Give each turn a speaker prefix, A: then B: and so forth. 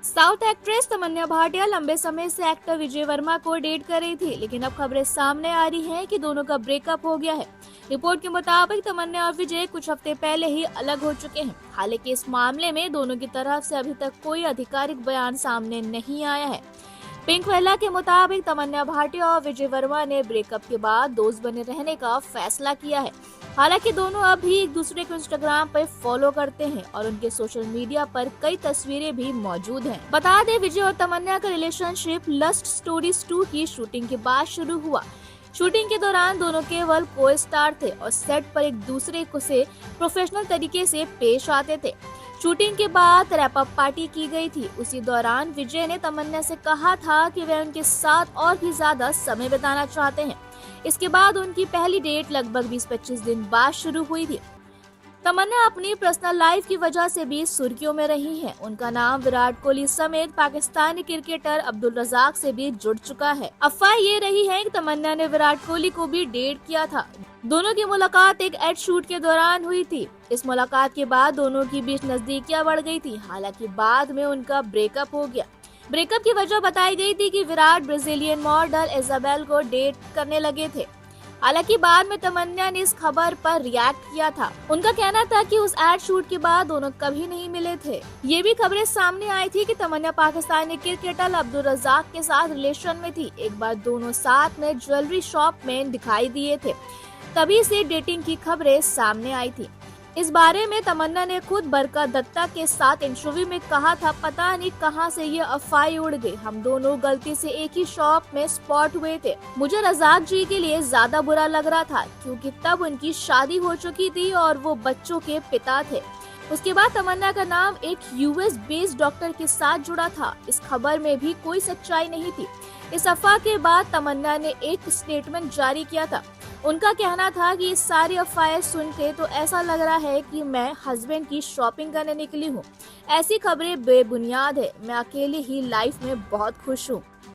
A: South actress तमन्ना भाटिया लंबे समय से एक्टर विजय वर्मा को डेट कर रही थी, लेकिन अब खबरें सामने आ रही हैं कि दोनों का ब्रेकअप हो गया है। रिपोर्ट के मुताबिक तमन्ना और विजय कुछ हफ्ते पहले ही अलग हो चुके हैं। हालांकि इस मामले में दोनों की तरफ से अभी तक कोई आधिकारिक बयान सामने नहीं आया है। पिंक वेला के मुताबिक तमन्ना भाटिया और विजय वर्मा ने ब्रेकअप के बाद दोस्त बने रहने का फैसला किया है। हालांकि दोनों अब भी एक दूसरे को इंस्टाग्राम पर फॉलो करते हैं और उनके सोशल मीडिया पर कई तस्वीरें भी मौजूद हैं। बता दें, विजय और तमन्ना का रिलेशनशिप लस्ट स्टोरीज 2 की शूटिंग के बाद शुरू हुआ। शूटिंग के दौरान दोनों केवल को स्टार थे और सेट पर एक दूसरे को से प्रोफेशनल तरीके से पेश आते थे। शूटिंग के बाद रैप अप पार्टी की गई थी। उसी दौरान विजय ने तमन्ना से कहा था कि वे उनके साथ और भी ज्यादा समय बिताना चाहते हैं। इसके बाद उनकी पहली डेट लगभग 20-25 दिन बाद शुरू हुई थी। तमन्ना अपनी पर्सनल लाइफ की वजह से भी सुर्खियों में रही हैं। उनका नाम विराट कोहली समेत पाकिस्तानी क्रिकेटर अब्दुल रज़ाक से भी जुड़ चुका है। अफवाह ये रही है कि तमन्ना ने विराट कोहली को भी डेट किया था। दोनों की मुलाकात एक एड शूट के दौरान हुई थी। इस मुलाकात के बाद दोनों के बीच नजदीकियां बढ़ गई थी। हालांकि बाद में उनका ब्रेकअप हो गया। ब्रेकअप की वजह बताई गई थी कि विराट ब्राजीलियन मॉडल इजाबेल को डेट करने लगे थे। हालांकि बाद में तमन्ना ने इस खबर पर रिएक्ट किया था। उनका कहना था कि उस एड शूट के बाद दोनों कभी नहीं मिले थे। ये भी खबरें सामने आई थी कि तमन्ना पाकिस्तानी क्रिकेटर अब्दुल रज़ाक के साथ रिलेशन में थी। एक बार दोनों साथ में ज्वेलरी शॉप में दिखाई दिए थे। तभी से डेटिंग की खबरें सामने आई थी। इस बारे में तमन्ना ने खुद बरका दत्ता के साथ इंटरव्यू में कहा था, पता नहीं कहां से ये अफवाह उड़ गई। हम दोनों गलती से एक ही शॉप में स्पॉट हुए थे। मुझे रज़ाक जी के लिए ज्यादा बुरा लग रहा था क्योंकि तब उनकी शादी हो चुकी थी और वो बच्चों के पिता थे। उसके बाद तमन्ना का नाम एक यूएस बेस्ड डॉक्टर के साथ जुड़ा था। इस खबर में भी कोई सच्चाई नहीं थी। इस अफवाह के बाद तमन्ना ने एक स्टेटमेंट जारी किया था। उनका कहना था कि इस सारी अफवाहें सुनते तो ऐसा लग रहा है कि मैं हस्बैंड की शॉपिंग करने निकली हूँ। ऐसी खबरें बेबुनियाद है। मैं अकेले ही लाइफ में बहुत खुश हूँ।